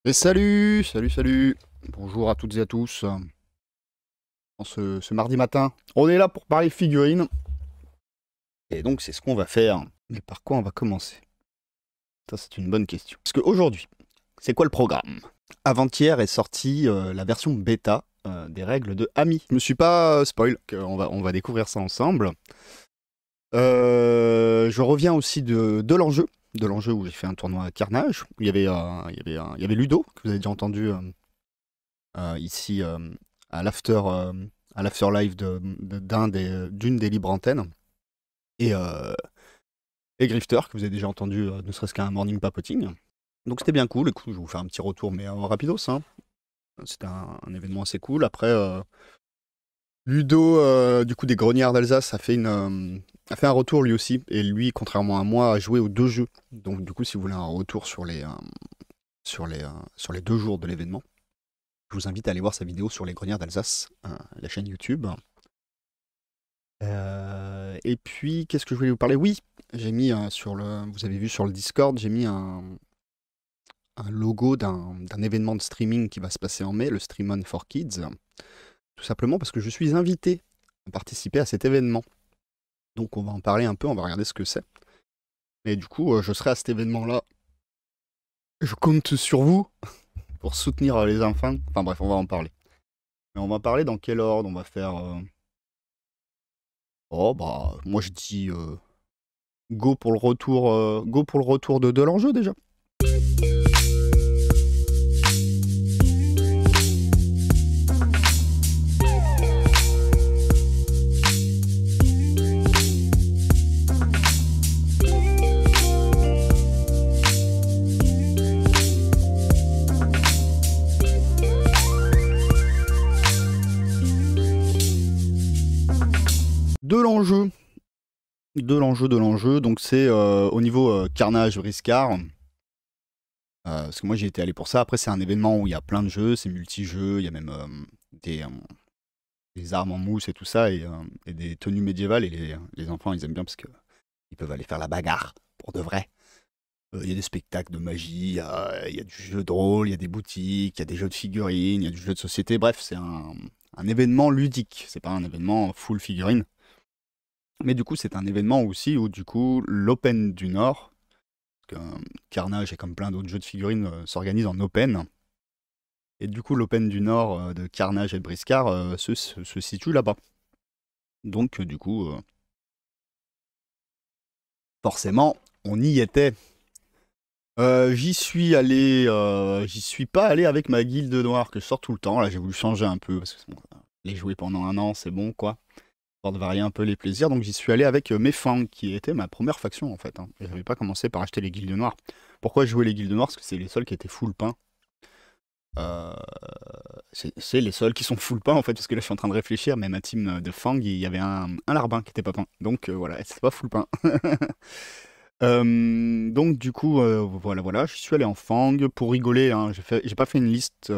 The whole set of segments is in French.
Et salut, salut, salut. Bonjour à toutes et à tous. En ce mardi matin, on est là pour parler figurines. Et donc, c'est ce qu'on va faire. Mais par quoi on va commencer? Ça, c'est une bonne question. Parce qu'aujourd'hui, c'est quoi le programme? Avant-hier est sortie la version bêta des règles de Ami. Je me suis pas spoil, on va découvrir ça ensemble. Je reviens aussi de l'enjeu. De l'enjeu où j'ai fait un tournoi à Carnage. Où il y avait Ludo, que vous avez déjà entendu ici à l'after live d'une des libres antennes. Et, et Grifter, que vous avez déjà entendu ne serait-ce qu'un morning papoting. Donc c'était bien cool. Écoute, je vais vous faire un petit retour, mais rapidos. Hein. C'était un événement assez cool. Après, Ludo, du coup, des Grognards d'Alsace, a fait un retour lui aussi. Et lui, contrairement à moi, a joué aux deux jeux. Donc du coup, si vous voulez un retour sur les 2 jours de l'événement, je vous invite à aller voir sa vidéo sur les Grognards d'Alsace, la chaîne YouTube. Et puis, qu'est-ce que je voulais vous parler? Oui, j'ai mis vous avez vu sur le Discord, j'ai mis un logo d'un événement de streaming qui va se passer en mai, le Stream On for Kids. Tout simplement parce que je suis invité à participer à cet événement. Donc on va en parler un peu, on va regarder ce que c'est. Et du coup, je serai à cet événement-là. Je compte sur vous pour soutenir les enfants. Enfin bref, on va en parler. Mais on va parler dans quel ordre? On va faire... Oh bah, moi je dis go pour le retour de l'enjeu déjà. De l'enjeu. De l'enjeu. Donc c'est au niveau Carnage Briscard. Parce que moi j'ai été allé pour ça. Après c'est un événement où il y a plein de jeux, c'est multi-jeux, il y a même des armes en mousse et tout ça, et des tenues médiévales. Et les enfants ils aiment bien parce qu'ils peuvent aller faire la bagarre pour de vrai. Il y a des spectacles de magie, il y a du jeu de rôle, il y a des boutiques, il y a des jeux de figurines, il y a du jeu de société. Bref, c'est un événement ludique. C'est pas un événement full figurine. Mais du coup, c'est un événement aussi où, du coup, l'Open du Nord, parce que Carnage et comme plein d'autres jeux de figurines s'organise en Open. Et du coup, l'Open du Nord de Carnage et de Briscard se situe là-bas. Donc, du coup, forcément, on y était. J'y suis pas allé avec ma guilde noire que je sors tout le temps. Là, j'ai voulu changer un peu parce que bon, les jouer pendant un an, c'est bon, quoi. De varier un peu les plaisirs, donc j'y suis allé avec mes fangs, qui était ma première faction en fait. Hein. J'avais pas commencé par acheter les guildes noires. Pourquoi je jouais les guildes noires? Parce que c'est les seuls qui étaient full pain. Euh, c'est les seuls qui sont full pain en fait, parce que là je suis en train de réfléchir, mais ma team de fang, il y avait un larbin qui était pas pain. Donc voilà, c'est pas full pain. Donc du coup, voilà, je suis allé en fang pour rigoler. Hein. J'ai pas fait une liste,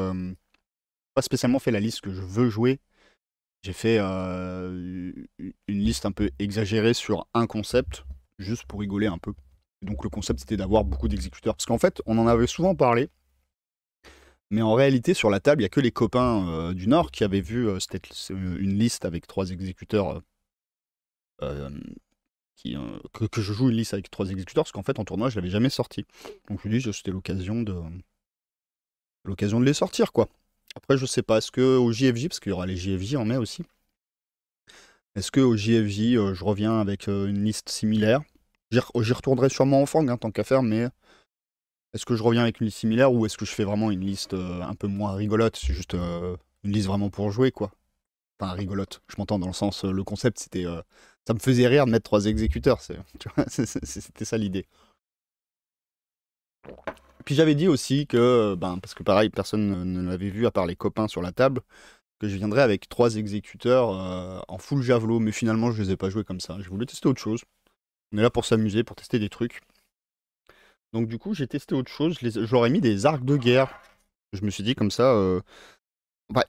pas spécialement fait la liste que je veux jouer. J'ai fait une liste un peu exagérée sur un concept, juste pour rigoler un peu. Donc le concept c'était d'avoir beaucoup d'exécuteurs. Parce qu'en fait, on en avait souvent parlé, mais en réalité sur la table, il n'y a que les copains du Nord qui avaient vu une liste avec 3 exécuteurs. euh, que je joue une liste avec 3 exécuteurs, parce qu'en fait en tournoi je l'avais jamais sorti. Donc je me dis c'était l'occasion de les sortir quoi. Après je sais pas, est-ce que au JFJ, parce qu'il y aura les JFJ en mai aussi, est-ce qu'au JFJ, je reviens avec une liste similaire? J'y retournerai sûrement en Fang, hein, tant qu'à faire, mais est-ce que je reviens avec une liste similaire ou est-ce que je fais vraiment une liste un peu moins rigolote? C'est juste une liste vraiment pour jouer, quoi. Enfin, rigolote. Je m'entends dans le sens, le concept, c'était... ça me faisait rire de mettre 3 exécuteurs, tu vois, c'était ça l'idée. Puis j'avais dit aussi que, parce que pareil, personne ne l'avait vu à part les copains sur la table, que je viendrais avec 3 exécuteurs en full javelot, mais finalement je les ai pas joués comme ça. Je voulais tester autre chose. On est là pour s'amuser, pour tester des trucs. Donc du coup, j'ai testé autre chose. Je leur ai mis des arcs de guerre. Je me suis dit comme ça. Ouais,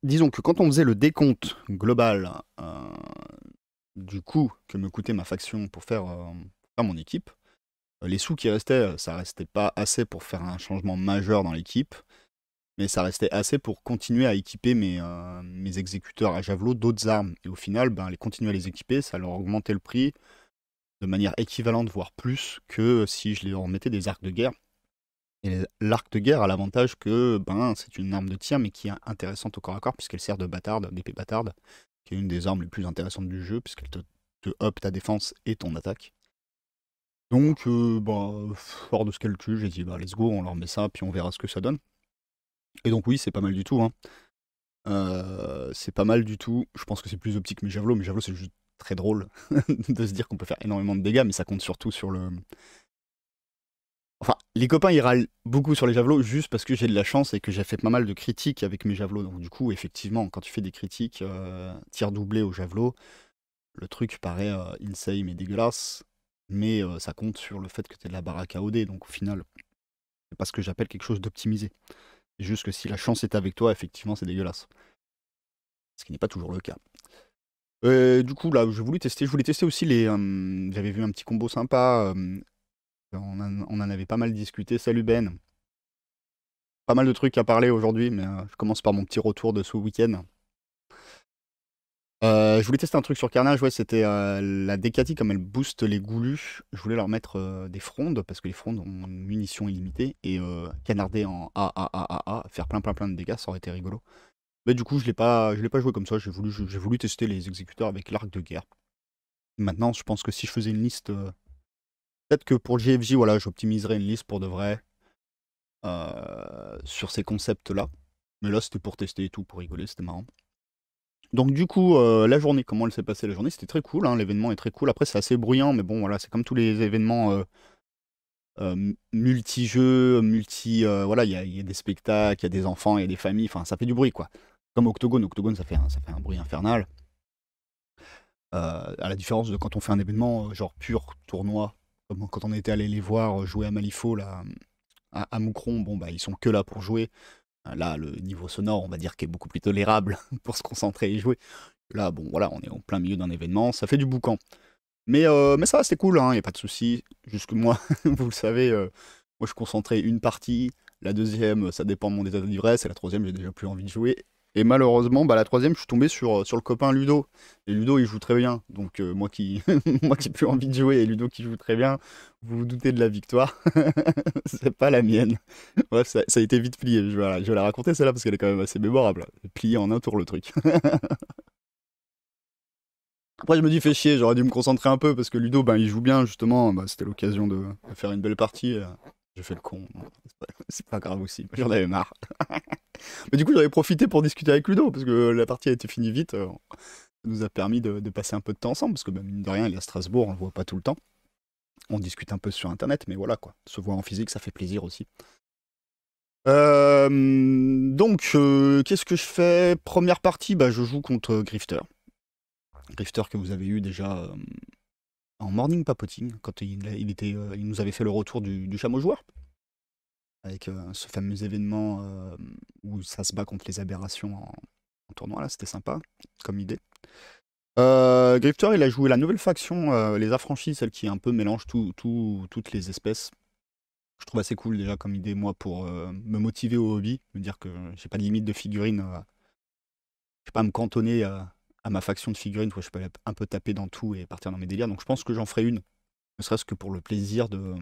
disons que quand on faisait le décompte global du coût que me coûtait ma faction pour faire mon équipe, Les sous qui restaient, ça restait pas assez pour faire un changement majeur dans l'équipe, mais ça restait assez pour continuer à équiper mes exécuteurs à javelot d'autres armes. Et au final, ben, les continuer à les équiper, ça leur augmentait le prix de manière équivalente, voire plus, que si je leur mettais des arcs de guerre. Et l'arc de guerre a l'avantage que ben, c'est une arme de tir, mais qui est intéressante au corps à corps, puisqu'elle sert de bâtarde, d'épée bâtarde, qui est une des armes les plus intéressantes du jeu, puisqu'elle te up ta défense et ton attaque. Donc, bah, fort de ce calcul, j'ai dit, bah, let's go, on leur met ça, puis on verra ce que ça donne. Et donc, oui, c'est pas mal du tout, hein. C'est pas mal du tout. Je pense que c'est plus optique que mes javelots. Mes javelots, c'est juste très drôle de se dire qu'on peut faire énormément de dégâts, mais ça compte surtout sur le. Enfin, les copains, ils râlent beaucoup sur les javelots juste parce que j'ai de la chance et que j'ai fait pas mal de critiques avec mes javelots. Donc, du coup, effectivement, quand tu fais des critiques tir doublé au javelot, le truc paraît insane et dégueulasse, mais ça compte sur le fait que tu es de la baraque à OD. Donc, au final, c'est pas ce que j'appelle quelque chose d'optimisé. C'est juste que si la chance est avec toi, effectivement, c'est dégueulasse. Ce qui n'est pas toujours le cas. Du coup, là, je voulais tester. Je voulais tester aussi les. J'avais vu un petit combo sympa. On en avait pas mal discuté. Salut Ben. Pas mal de trucs à parler aujourd'hui, mais je commence par mon petit retour de ce week-end. Je voulais tester un truc sur Carnage, ouais, c'était la Decati, comme elle booste les goulus. Je voulais leur mettre des frondes, parce que les frondes ont une munition illimitée, et canarder en A, faire plein de dégâts, ça aurait été rigolo. Mais du coup, je l'ai pas joué comme ça, j'ai voulu tester les exécuteurs avec l'arc de guerre. Maintenant, je pense que si je faisais une liste, peut-être que pour le GFJ, voilà, j'optimiserais une liste pour de vrai sur ces concepts-là. Mais là, c'était pour tester et tout, pour rigoler, c'était marrant. Donc du coup, la journée, comment elle s'est passée la journée? C'était très cool, hein, l'événement est très cool. Après, c'est assez bruyant, mais bon, voilà, c'est comme tous les événements multi-jeux, voilà, il y a des spectacles, il y a des enfants, il y a des familles, enfin, ça fait du bruit, quoi. Comme Octogone, Octogone, ça fait un bruit infernal. À la différence de quand on fait un événement genre pur tournoi, comme quand on était allé les voir jouer à Malifaux, là, à Moucron, bon, bah, ils sont que là pour jouer. Là, le niveau sonore, on va dire, qui est beaucoup plus tolérable pour se concentrer et jouer. Là, bon, voilà, on est en plein milieu d'un événement, ça fait du boucan. Mais ça, c'est cool, hein, y a pas de souci. Jusque moi, vous le savez, moi, je concentrais une partie. La deuxième, ça dépend de mon état d'ivresse. Et la troisième, j'ai déjà plus envie de jouer. Et malheureusement, bah, la troisième, je suis tombé sur le copain Ludo. Et Ludo, il joue très bien. Donc, moi qui moi qui ai plus envie de jouer et Ludo qui joue très bien, vous vous doutez de la victoire. C'est pas la mienne. Bref, ça a été vite plié. Je vais la raconter celle-là parce qu'elle est quand même assez mémorable. Plié en un tour le truc. Après, je me dis, fait chier, j'aurais dû me concentrer un peu parce que Ludo, ben, il joue bien justement. Bah, c'était l'occasion de faire une belle partie. J'ai fait le con. C'est pas grave aussi. J'en avais marre. Mais du coup, j'avais profité pour discuter avec Ludo parce que la partie a été finie vite. Ça nous a permis de passer un peu de temps ensemble parce que, ben, mine de rien, il est à Strasbourg, on le voit pas tout le temps. On discute un peu sur internet, mais voilà quoi. Se voir en physique, ça fait plaisir aussi. Donc, qu'est-ce que je fais? Première partie, bah, je joue contre Grifter. Grifter que vous avez eu déjà en morning papoting, quand il nous avait fait le retour du chameau joueur, avec ce fameux événement où ça se bat contre les aberrations en tournoi, là, c'était sympa comme idée. Grifter, il a joué la nouvelle faction, les affranchis, celle qui un peu mélange toutes les espèces. Je trouve assez cool déjà comme idée, moi, pour me motiver au hobby, me dire que j'ai pas de limite de figurines, je vais pas me cantonner à ma faction de figurines, où je peux un peu taper dans tout et partir dans mes délires, donc je pense que j'en ferai une, ne serait-ce que pour le plaisir de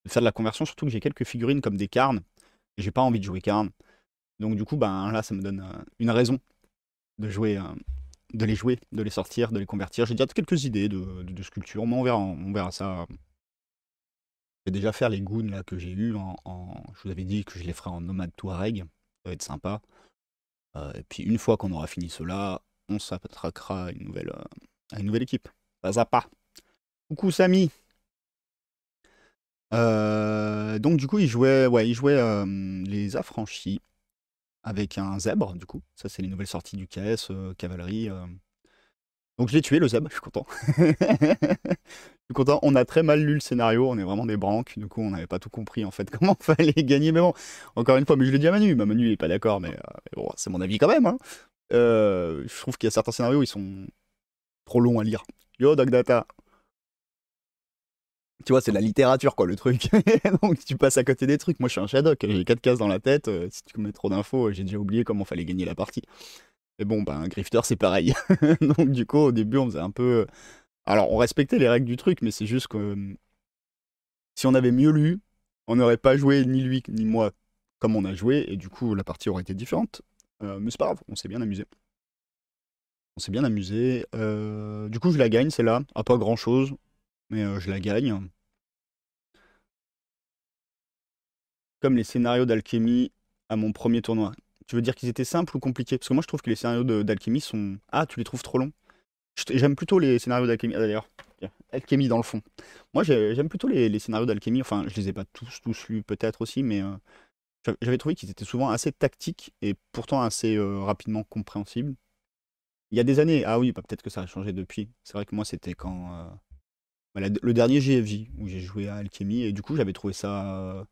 faire de la conversion, surtout que j'ai quelques figurines comme des carnes, et j'ai pas envie de jouer carnes. Donc du coup, ben là, ça me donne une raison de jouer, de les jouer, de les sortir, de les convertir. J'ai déjà quelques idées de sculpture, mais on verra ça. Je vais déjà faire les goons là que j'ai eu je vous avais dit que je les ferai en nomade Touareg, ça va être sympa. Et puis une fois qu'on aura fini cela, on s'attaquera à une nouvelle équipe. Pas à pas. Coucou Samy. Donc du coup, il jouait les affranchis avec un zèbre, du coup. Ça, c'est les nouvelles sorties du KS, cavalerie. Donc je l'ai tué, le zèbre, je suis content. Je suis content. On a très mal lu le scénario, on est vraiment des branques. Du coup, on n'avait pas tout compris, en fait, comment fallait gagner. Mais bon, encore une fois, mais je l'ai dit à Manu. Manu, il est pas d'accord, mais bon, c'est mon avis quand même, hein. Je trouve qu'il y a certains scénarios, ils sont trop longs à lire. Yo, Dogdata. Tu vois, c'est de la littérature, quoi, le truc. Donc tu passes à côté des trucs. Moi, je suis un Shadok, j'ai 4 cases dans la tête. Si tu mets trop d'infos, j'ai déjà oublié comment fallait gagner la partie. Mais bon, ben, Grifter, c'est pareil. Donc du coup, au début, on faisait un peu... Alors, on respectait les règles du truc, mais c'est juste que si on avait mieux lu, on n'aurait pas joué ni lui ni moi comme on a joué, et du coup, la partie aurait été différente. Mais c'est pas grave, on s'est bien amusé. On s'est bien amusé. Du coup, je la gagne, c'est là. À pas grand-chose, mais je la gagne. Comme les scénarios d'alchimie à mon premier tournoi. Tu veux dire qu'ils étaient simples ou compliqués? Parce que moi, je trouve que les scénarios d'alchimie sont... Ah, tu les trouves trop longs? J'aime plutôt les scénarios d'alchimie. Ah, d'ailleurs, tiens, alchimie dans le fond. Moi, j'aime plutôt les scénarios d'alchimie. Enfin, je les ai pas tous lus peut-être aussi, mais j'avais trouvé qu'ils étaient souvent assez tactiques et pourtant assez rapidement compréhensibles. Il y a des années, ah oui, bah, peut-être que ça a changé depuis. C'est vrai que moi, c'était quand bah, le dernier GFJ où j'ai joué à Alchemy et du coup, j'avais trouvé ça.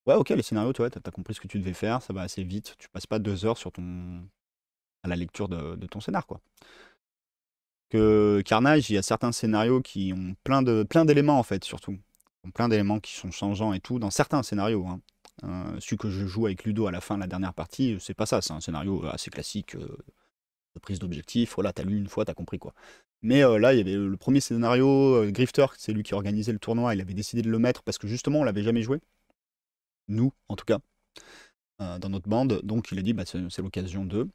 Ouais, ok, les scénarios, toi, t'as compris ce que tu devais faire, ça va assez vite. Tu passes pas 2 heures sur à la lecture de ton scénar, quoi. Que Carnage, il y a certains scénarios qui ont plein d'éléments en fait, surtout. Ils ont plein d'éléments qui sont changeants et tout, dans certains scénarios, hein. Celui que je joue avec Ludo à la fin de la dernière partie, c'est pas ça, c'est un scénario assez classique de prise d'objectif. Voilà, t'as lu une fois, t'as compris quoi. Mais là, il y avait le premier scénario, Grifter, c'est lui qui organisait le tournoi, il avait décidé de le mettre parce que justement, on l'avait jamais joué. Nous, en tout cas, dans notre bande. Donc il a dit, bah, c'est l'occasion de.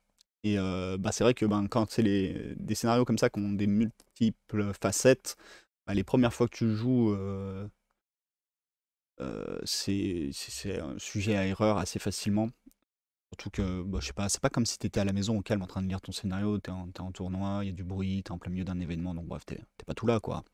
Et bah, c'est vrai que ben, quand c'est des scénarios comme ça qui ont des multiples facettes, bah, les premières fois que tu joues, c'est un sujet à erreur assez facilement. Surtout que, bah, je sais pas, c'est pas comme si t'étais à la maison au calme en train de lire ton scénario, t'es en tournoi, il y a du bruit, t'es en plein milieu d'un événement, donc bref, t'es pas tout là, quoi.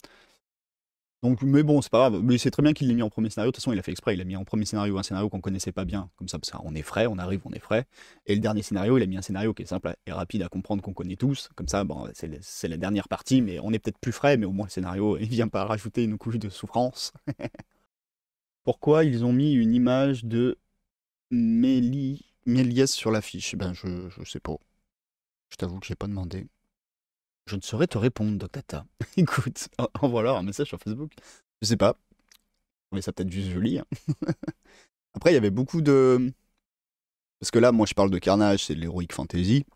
Donc, mais bon, c'est pas grave. Mais c'est très bien qu'il l'ait mis en premier scénario. De toute façon, il a fait exprès. Il a mis en premier scénario un scénario qu'on connaissait pas bien. Comme ça, parce qu'on est frais, on arrive, on est frais. Et le dernier scénario, il a mis un scénario qui est simple et rapide à comprendre, qu'on connaît tous. Comme ça, bon, c'est la dernière partie, mais on est peut-être plus frais, mais au moins le scénario, il vient pas rajouter une couche de souffrance. Pourquoi ils ont mis une image de Méliès sur l'affiche? Ben, je sais pas. Je t'avoue que j'ai pas demandé. Je ne saurais te répondre, Doc Data. Écoute, envoie-leur un message sur Facebook. Je sais pas. Mais ça peut-être juste joli, hein. Après, il y avait beaucoup de. Parce que là, moi, je parle de Carnage, c'est de l'Heroic Fantasy.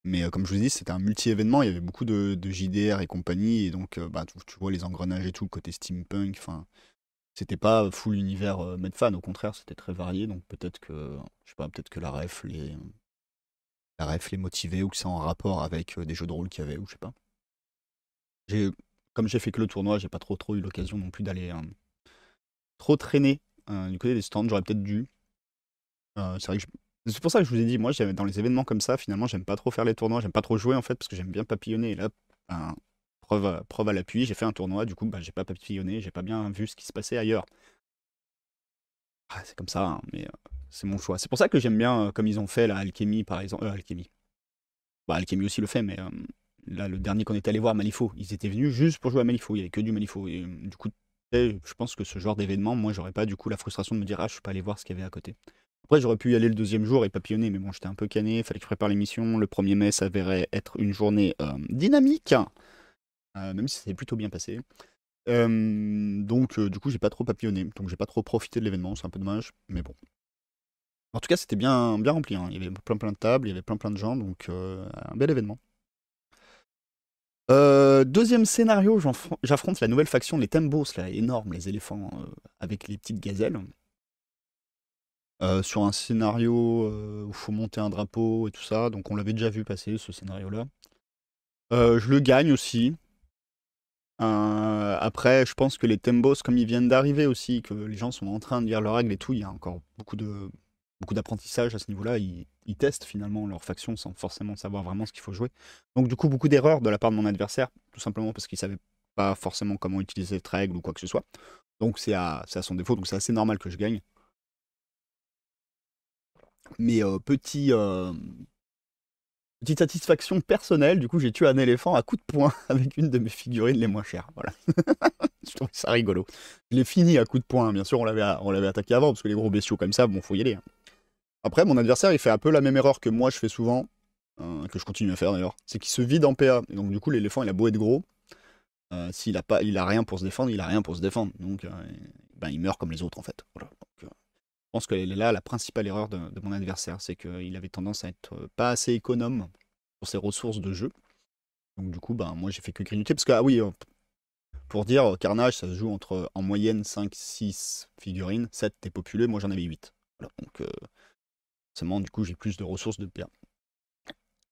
Mais comme je vous dis, c'était un multi-événement. Il y avait beaucoup de JDR et compagnie. Et donc, bah, tu vois les engrenages et tout, le côté steampunk. Enfin, c'était pas full univers Medfan. Au contraire, c'était très varié. Donc, peut-être que. Je sais pas, peut-être que la ref les motivait ou que c'est en rapport avec des jeux de rôle qu'il y avait, ou je sais pas. J'ai, comme j'ai fait que le tournoi, j'ai pas trop eu l'occasion non plus d'aller trop traîner du côté des stands. J'aurais peut-être dû. C'est vrai que c'est pour ça que je vous ai dit, moi, dans les événements comme ça, finalement, j'aime pas trop faire les tournois, j'aime pas trop jouer en fait, parce que j'aime bien papillonner. Et là, ben, preuve à l'appui, j'ai fait un tournoi, du coup, bah, j'ai pas papillonné, j'ai pas bien vu ce qui se passait ailleurs. Ah, c'est comme ça, hein, mais c'est mon choix. C'est pour ça que j'aime bien, comme ils ont fait la Alchemy, par exemple. Alchemy. Bah, Alchemy aussi le fait, mais là, le dernier qu'on est allé voir, Malifaux, ils étaient venus juste pour jouer à Malifaux, il y avait que du Malifaux. Et du coup, je pense que ce genre d'événement, moi, j'aurais pas du coup la frustration de me dire, ah, je suis pas allé voir ce qu'il y avait à côté. Après, j'aurais pu y aller le deuxième jour et papillonner, mais bon, j'étais un peu canné, fallait que je prépare l'émission. Le 1er mai s'avérait être une journée dynamique, même si ça s'est plutôt bien passé. Donc, du coup, j'ai pas trop papillonné, donc j'ai pas trop profité de l'événement, c'est un peu dommage, mais bon. En tout cas, c'était bien rempli, hein. Il y avait plein de tables, il y avait plein de gens, donc un bel événement. Deuxième scénario, j'affronte la nouvelle faction, les Tembos, là, énormes, les éléphants avec les petites gazelles. Sur un scénario où il faut monter un drapeau et tout ça, donc on l'avait déjà vu passer ce scénario-là. Je le gagne aussi. Après, je pense que les Tembos, comme ils viennent d'arriver aussi, que les gens sont en train de lire leurs règles et tout, il y a encore beaucoup d'apprentissage à ce niveau-là. Ils testent finalement leur faction sans forcément savoir vraiment ce qu'il faut jouer. Donc du coup, beaucoup d'erreurs de la part de mon adversaire, tout simplement parce qu'il savait pas forcément comment utiliser cette règle ou quoi que ce soit. Donc c'est à son défaut, donc c'est assez normal que je gagne. Mais petite satisfaction personnelle, du coup j'ai tué un éléphant à coup de poing avec une de mes figurines les moins chères. Voilà. Je trouve ça rigolo. Je l'ai fini à coup de poing, bien sûr on l'avait attaqué avant, parce que les gros bestiaux comme ça, bon faut y aller, hein. Après mon adversaire il fait un peu la même erreur que moi je fais souvent, que je continue à faire d'ailleurs, c'est qu'il se vide en PA. Et donc du coup l'éléphant il a beau être gros, Il a rien pour se défendre, il a rien pour se défendre. Donc, ben, il meurt comme les autres, en fait. Voilà. Donc, je pense que là, la principale erreur de mon adversaire, c'est qu'il avait tendance à être pas assez économe sur ses ressources de jeu. Donc, du coup, ben, moi, j'ai fait que grignoter. Parce que, ah oui, pour dire, Carnage, ça se joue entre, en moyenne, 5, 6 figurines. 7 t'es populé, moi, j'en avais 8. Voilà. Donc, forcément, du coup, j'ai plus de ressources de PA.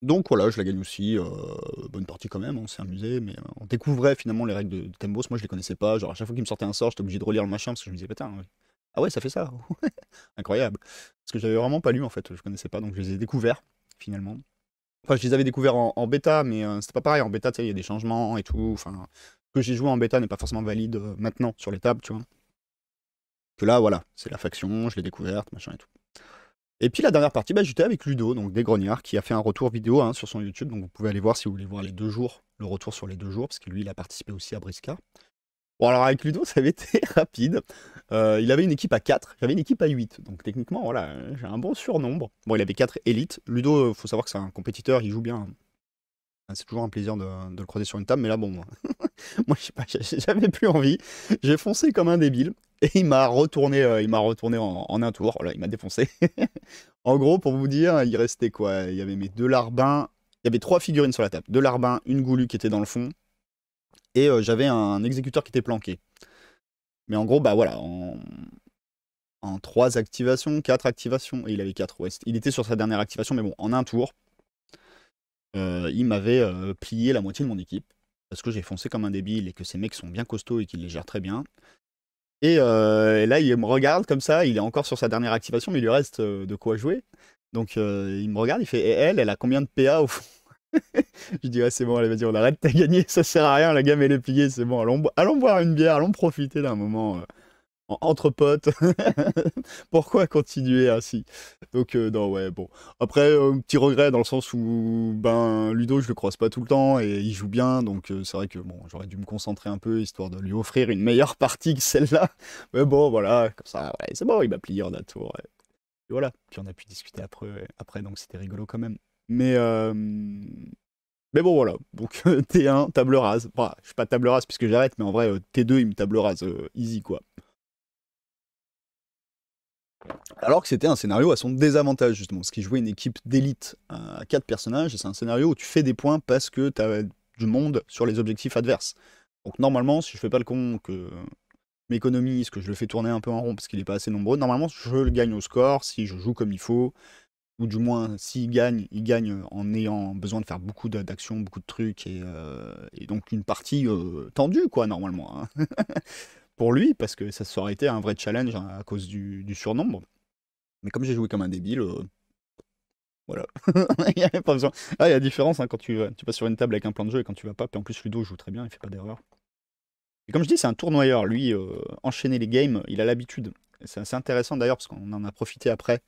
Donc voilà, je la gagne aussi. Bonne partie quand même, on s'est amusé, mais on découvrait finalement les règles de Tembos. Moi je les connaissais pas. Genre à chaque fois qu'il me sortait un sort, j'étais obligé de relire le machin parce que je me disais, putain, ah ouais, ça fait ça. Incroyable. Parce que j'avais vraiment pas lu en fait, je connaissais pas, donc je les ai découverts finalement. Enfin, je les avais découverts en bêta, mais c'était pas pareil. En bêta, tu sais, il y a des changements et tout. Enfin, ce que j'ai joué en bêta n'est pas forcément valide maintenant sur les tables, tu vois. Que là, voilà, c'est la faction, je l'ai découverte, machin et tout. Et puis la dernière partie, bah, j'étais avec Ludo, donc des Grognards, qui a fait un retour vidéo sur son YouTube. Donc vous pouvez aller voir si vous voulez voir les 2 jours, le retour sur les 2 jours, parce que lui, il a participé aussi à Brisca. Bon, alors avec Ludo, ça avait été rapide. Il avait une équipe à 4, j'avais une équipe à 8. Donc techniquement, voilà, j'ai un bon surnombre. Bon, il avait 4 élites. Ludo, faut savoir que c'est un compétiteur, il joue bien. C'est toujours un plaisir de le croiser sur une table, mais là, bon, moi je sais pas, j'avais plus envie. J'ai foncé comme un débile. Et il m'a retourné, en un tour. Voilà, il m'a défoncé. En gros, pour vous dire, il restait quoi? Il y avait mes 2 larbins. Il y avait 3 figurines sur la table. 2 larbins, une goulue qui était dans le fond. Et j'avais un exécuteur qui était planqué. Mais en gros, bah voilà, en 3 activations, 4 activations. Et il avait 4 ouest. Il était sur sa dernière activation, mais bon, en un tour, il m'avait plié la moitié de mon équipe. Parce que j'ai foncé comme un débile et que ces mecs sont bien costauds et qu'ils les gèrent très bien. Et là, il me regarde comme ça, il est encore sur sa dernière activation, mais il lui reste de quoi jouer. Donc il me regarde, il fait, et elle a combien de PA au fond? Je dis, ouais, c'est bon, allez, vas-y, on arrête, t'as gagné, ça sert à rien, la gamme elle est pliée, c'est bon, allons boire une bière, allons profiter d'un moment entre potes. Pourquoi continuer ainsi? Donc, non, ouais, bon. Après, petit regret dans le sens où, ben, Ludo, je le croise pas tout le temps et il joue bien, donc c'est vrai que, bon, j'aurais dû me concentrer un peu histoire de lui offrir une meilleure partie que celle-là. Mais bon, voilà, comme ça, ouais, c'est bon, il m'a plié en un tour. Ouais. Et voilà. Puis on a pu discuter après donc c'était rigolo quand même. Mais, mais bon, voilà. Donc, T1, table rase. Enfin, je suis pas table rase puisque j'arrête, mais en vrai, T2, il me table rase. Easy, quoi. Alors que c'était un scénario à son désavantage, justement, parce qu'il jouait une équipe d'élite à 4 personnages, et c'est un scénario où tu fais des points parce que tu as du monde sur les objectifs adverses. Donc normalement, si je fais pas le con, que je m'économise, que je le fais tourner un peu en rond parce qu'il est pas assez nombreux, normalement je le gagne au score si je joue comme il faut, ou du moins s'il gagne, il gagne en ayant besoin de faire beaucoup d'actions, beaucoup de trucs, et donc une partie tendue, quoi, normalement, hein. Pour lui, parce que ça aurait été un vrai challenge à cause du surnombre. Mais comme j'ai joué comme un débile, voilà. Il n'y avait pas besoin. Ah, il y a la différence quand tu passes sur une table avec un plan de jeu et quand tu vas pas. Puis en plus, Ludo joue très bien, il fait pas d'erreur. Et comme je dis, c'est un tournoyeur. Lui, enchaîner les games, il a l'habitude. C'est assez intéressant d'ailleurs, parce qu'on en a profité après.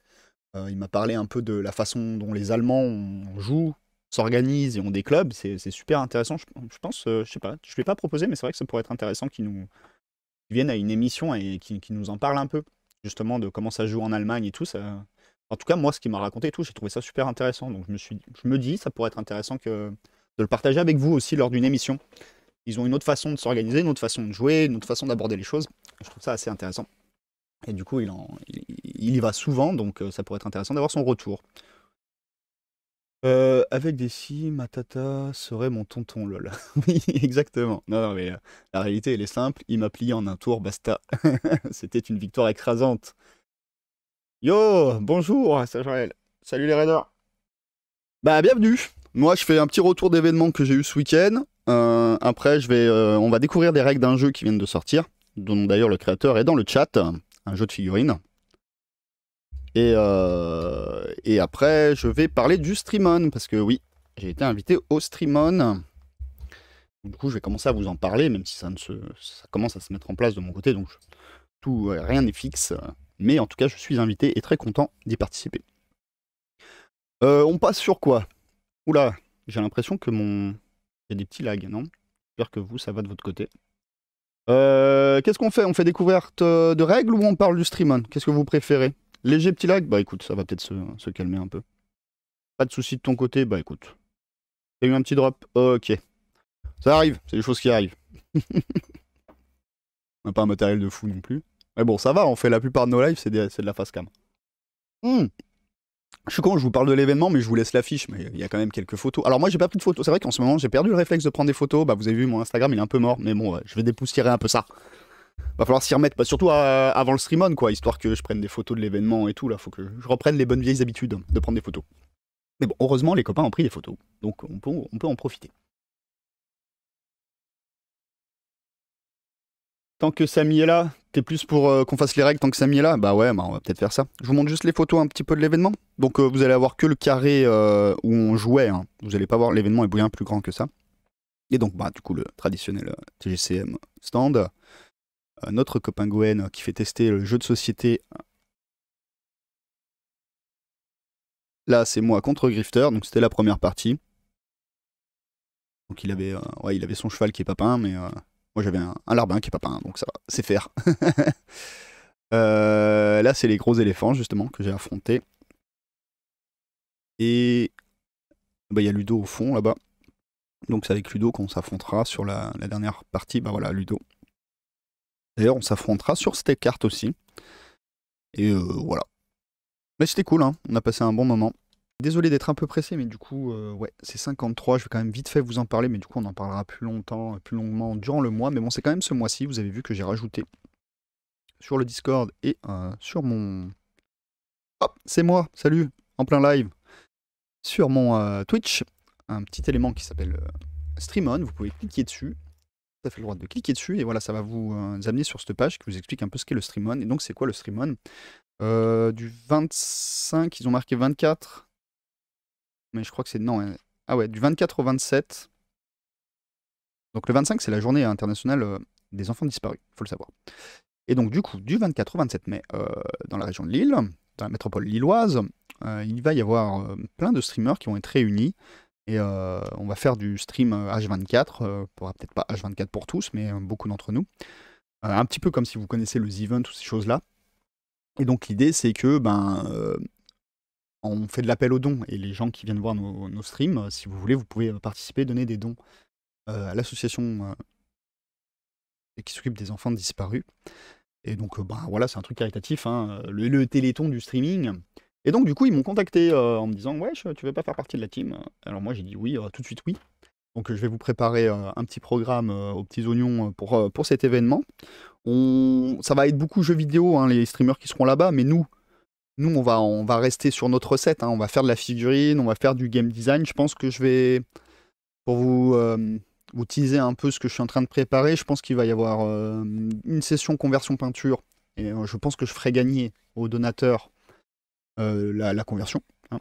Il m'a parlé un peu de la façon dont les Allemands jouent, s'organisent et ont des clubs. C'est super intéressant. Je pense, je sais pas, je ne l'ai pas proposé, mais c'est vrai que ça pourrait être intéressant qu'ils viennent à une émission et qui nous en parlent un peu, justement, de comment ça se joue en Allemagne et tout. Ça... En tout cas, moi, ce qu'il m'a raconté et tout, j'ai trouvé ça super intéressant. Donc je me dis, ça pourrait être intéressant de le partager avec vous aussi lors d'une émission. Ils ont une autre façon de s'organiser, une autre façon de jouer, une autre façon d'aborder les choses. Je trouve ça assez intéressant. Et du coup, il y va souvent, donc ça pourrait être intéressant d'avoir son retour. Avec des si, Matata serait mon tonton, lol. Oui, exactement. Non, non, mais la réalité, elle est simple. Il m'a plié en un tour, basta. C'était une victoire écrasante. Yo, bonjour, c'est Joël. Salut les raiders. Bah, bienvenue. Moi, je fais un petit retour d'événements que j'ai eu ce week-end. Après, on va découvrir des règles d'un jeu qui viennent de sortir, dont d'ailleurs le créateur est dans le chat, un jeu de figurines. Et après, je vais parler du Streamon, parce que oui, j'ai été invité au Streamon. Du coup, je vais commencer à vous en parler, même si ça commence à se mettre en place de mon côté, donc rien n'est fixe. Mais en tout cas, je suis invité et très content d'y participer. On passe sur quoi? Oula, j'ai l'impression que il y a des petits lags, non? J'espère que vous, ça va de votre côté. Qu'est-ce qu'on fait? On fait découverte de règles ou on parle du Streamon? Qu'est-ce que vous préférez? Léger petit lag? Bah écoute, ça va peut-être se calmer un peu. Pas de soucis de ton côté? Bah écoute. T'as eu un petit drop? Ok. Ça arrive, c'est des choses qui arrivent. On n'a pas un matériel de fou non plus. Mais bon, ça va, on fait la plupart de nos lives, c'est de la face cam. Je suis con, je vous parle de l'événement, mais je vous laisse l'affiche. Mais il y a quand même quelques photos. Alors moi, j'ai pas pris de photos. C'est vrai qu'en ce moment, j'ai perdu le réflexe de prendre des photos. Bah, vous avez vu, mon Instagram, il est un peu mort. Mais bon, je vais dépoussiérer un peu ça. Va falloir s'y remettre, surtout avant le stream on, quoi, histoire que je prenne des photos de l'événement et tout. Là, faut que je reprenne les bonnes vieilles habitudes de prendre des photos. Mais bon, heureusement, les copains ont pris des photos. Donc on peut en profiter. Tant que Samy est là, t'es plus pour qu'on fasse les règles tant que Samy est là? Bah ouais, bah on va peut-être faire ça. Je vous montre juste les photos un petit peu de l'événement. Donc vous allez avoir que le carré où on jouait. Hein. Vous allez pas voir, l'événement est bien plus grand que ça. Et donc bah du coup le traditionnel TGCM stand. Notre copain Gwen qui fait tester le jeu de société. Là c'est moi contre Grifter, donc c'était la première partie. Donc il avait son cheval qui est papin, mais moi j'avais un larbin qui est papin, donc ça va, c'est faire. Là, c'est les gros éléphants, justement, que j'ai affrontés. Et bah, il y a Ludo au fond, là-bas. Donc c'est avec Ludo qu'on s'affrontera sur la dernière partie. Bah voilà, Ludo. D'ailleurs, on s'affrontera sur cette carte aussi. Et voilà. Mais c'était cool, hein. On a passé un bon moment. Désolé d'être un peu pressé, mais du coup, ouais, c'est 53. Je vais quand même vite fait vous en parler, mais du coup, on en parlera plus longtemps, plus longuement durant le mois. Mais bon, c'est quand même ce mois-ci. Vous avez vu que j'ai rajouté sur le Discord et sur mon... Hop, c'est moi, salut, en plein live. Sur mon Twitch, un petit élément qui s'appelle Stream On. Vous pouvez cliquer dessus. Vous avez le droit de cliquer dessus et voilà, ça va vous amener sur cette page qui vous explique un peu ce qu'est le Stream On. Et donc, c'est quoi le Stream On? Du 25, ils ont marqué 24. Mais je crois que c'est... Non, ah ouais, du 24 au 27. Donc le 25, c'est la journée internationale des enfants disparus, il faut le savoir. Et donc du coup, du 24 au 27 mai, dans la région de Lille, dans la métropole lilloise, il va y avoir plein de streamers qui vont être réunis. Et on va faire du stream H24, peut-être pas H24 pour tous, mais beaucoup d'entre nous. Un petit peu comme si vous connaissez le The Event ou ces choses-là. Et donc l'idée, c'est que on fait de l'appel aux dons. Et les gens qui viennent voir nos streams, si vous voulez, vous pouvez participer, donner des dons à l'association qui s'occupe des enfants disparus. Et donc voilà, c'est un truc caritatif, hein, le téléthon du streaming. Et donc du coup, ils m'ont contacté en me disant « Ouais, tu veux pas faire partie de la team ?» Alors moi, j'ai dit oui, tout de suite oui. Donc je vais vous préparer un petit programme aux petits oignons pour cet événement. Ça va être beaucoup jeux vidéo, hein, les streamers qui seront là-bas, mais nous on va rester sur notre recette. Hein. On va faire de la figurine, on va faire du game design. Je pense que je vais, pour vous teaser un peu ce que je suis en train de préparer, je pense qu'il va y avoir une session conversion peinture. Et je pense que je ferai gagner aux donateurs la conversion. Hein.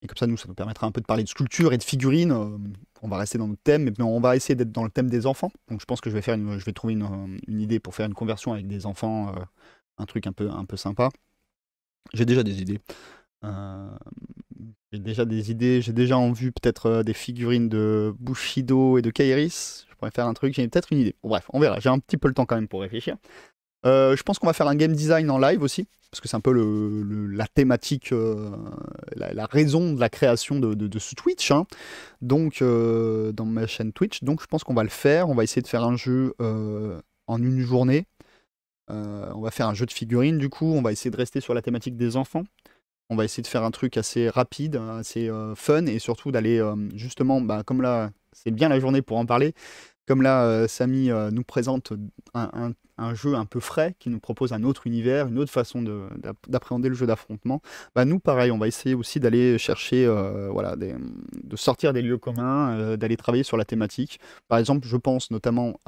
Et comme ça, ça nous permettra un peu de parler de sculpture et de figurines. On va rester dans notre thème, mais on va essayer d'être dans le thème des enfants. Donc je pense que je vais trouver une idée pour faire une conversion avec des enfants, un truc un peu sympa. J'ai déjà des idées. J'ai déjà en vue peut-être des figurines de Bushido et de Kairis. Je pourrais faire un truc, j'ai peut-être une idée. Bon, bref, on verra. J'ai un petit peu le temps quand même pour réfléchir. Je pense qu'on va faire un game design en live aussi, parce que c'est un peu la thématique, la raison de la création de ce Twitch. Hein. Donc, dans ma chaîne Twitch. Donc, je pense qu'on va le faire. On va essayer de faire un jeu en une journée. On va faire un jeu de figurines, du coup. On va essayer de rester sur la thématique des enfants. On va essayer de faire un truc assez rapide, assez fun, et surtout d'aller justement, comme là, c'est bien la journée pour en parler. Comme là, Samy nous présente un jeu un peu frais, qui nous propose un autre univers, une autre façon d'appréhender le jeu d'affrontement. Nous, pareil, on va essayer aussi d'aller chercher, de sortir des lieux communs, d'aller travailler sur la thématique. Par exemple, je pense notamment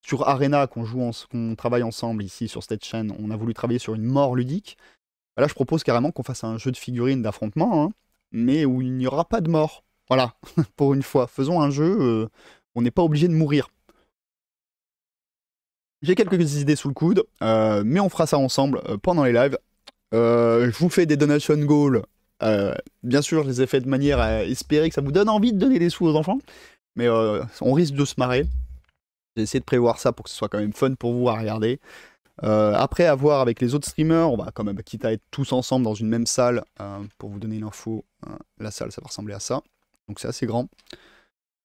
sur Arena, qu'on travaille ensemble ici sur cette chaîne, on a voulu travailler sur une mort ludique. Là, je propose carrément qu'on fasse un jeu de figurines d'affrontement, hein, mais où il n'y aura pas de mort. Voilà, pour une fois. Faisons un jeu... on n'est pas obligé de mourir. J'ai quelques idées sous le coude, mais on fera ça ensemble pendant les lives. Je vous fais des donation goals. Bien sûr, je les ai fait de manière à espérer que ça vous donne envie de donner des sous aux enfants, mais on risque de se marrer. J'ai essayé de prévoir ça pour que ce soit quand même fun pour vous à regarder. Après, à voir avec les autres streamers, on va quand même, quitte à être tous ensemble dans une même salle, pour vous donner une info, la salle, ça va ressembler à ça. Donc c'est assez grand.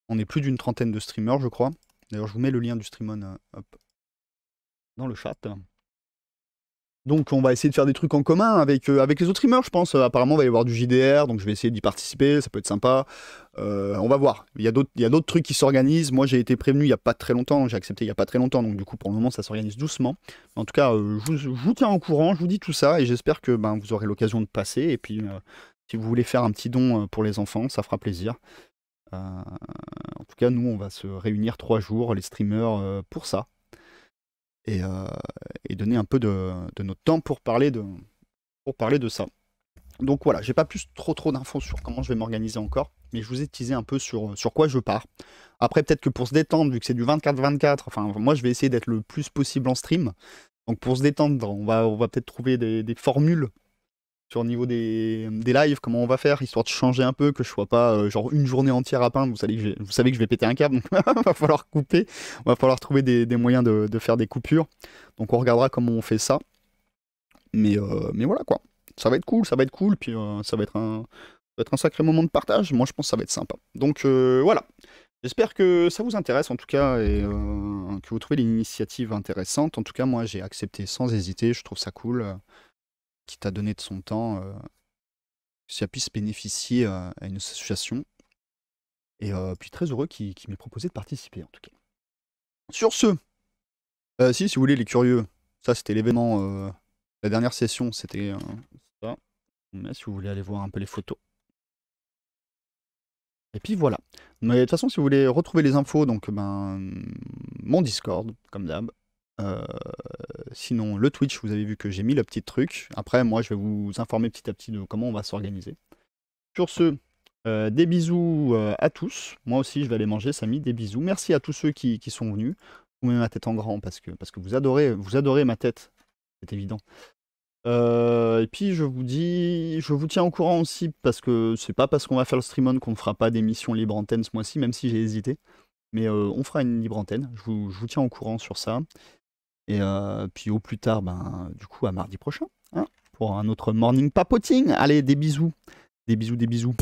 On est plus d'une trentaine de streamers, je crois. D'ailleurs, je vous mets le lien du stream on hop, dans le chat. Donc on va essayer de faire des trucs en commun avec les autres streamers, je pense. Apparemment, il va y avoir du JDR, donc je vais essayer d'y participer, ça peut être sympa. On va voir. Il y a d'autres trucs qui s'organisent. Moi, j'ai été prévenu il n'y a pas très longtemps, j'ai accepté il n'y a pas très longtemps, donc du coup, pour le moment, ça s'organise doucement. En tout cas, je vous tiens au courant, je vous dis tout ça, et j'espère que vous aurez l'occasion de passer. Et puis, si vous voulez faire un petit don pour les enfants, ça fera plaisir. En tout cas, nous, on va se réunir 3 jours, les streamers, pour ça. Et donner un peu de notre temps pour parler de ça. Donc voilà, j'ai pas plus trop d'infos sur comment je vais m'organiser encore, mais je vous ai teasé un peu sur quoi je pars. Après, peut-être que pour se détendre, vu que c'est du 24-24, enfin, moi je vais essayer d'être le plus possible en stream. Donc pour se détendre, on va peut-être trouver des formules sur le niveau des lives, comment on va faire, histoire de changer un peu, que je sois pas genre une journée entière à peindre. Vous savez que je vais péter un câble, donc va falloir couper, va falloir trouver des moyens de faire des coupures. Donc on regardera comment on fait ça. Mais voilà quoi, ça va être cool, puis ça va être un sacré moment de partage. Moi je pense que ça va être sympa. Donc voilà, j'espère que ça vous intéresse en tout cas, et que vous trouvez l'initiative intéressante. En tout cas, moi j'ai accepté sans hésiter, je trouve ça cool. Qui t'a donné de son temps, que ça puisse bénéficier à une association. Et puis très heureux qu'il m'ait proposé de participer, en tout cas. Sur ce, si vous voulez, les curieux, ça c'était l'événement, la dernière session, c'était ça. Mais si vous voulez aller voir un peu les photos. Et puis voilà. Mais de toute façon, si vous voulez retrouver les infos, donc mon Discord, comme d'hab. Sinon, le Twitch, vous avez vu que j'ai mis le petit truc. Après, moi, je vais vous informer petit à petit de comment on va s'organiser. Sur ce, des bisous à tous. Moi aussi, je vais aller manger, Samy, des bisous. Merci à tous ceux qui sont venus. Vous mettez ma tête en grand parce que vous adorez ma tête. C'est évident. Et puis, je vous tiens au courant aussi parce que c'est pas parce qu'on va faire le stream on qu'on ne fera pas d'émission libre antenne ce mois-ci, même si j'ai hésité. Mais on fera une libre antenne. Je vous tiens au courant sur ça. Et puis au plus tard, du coup, à mardi prochain, hein, pour un autre morning papoting. Allez, des bisous. Des bisous, des bisous.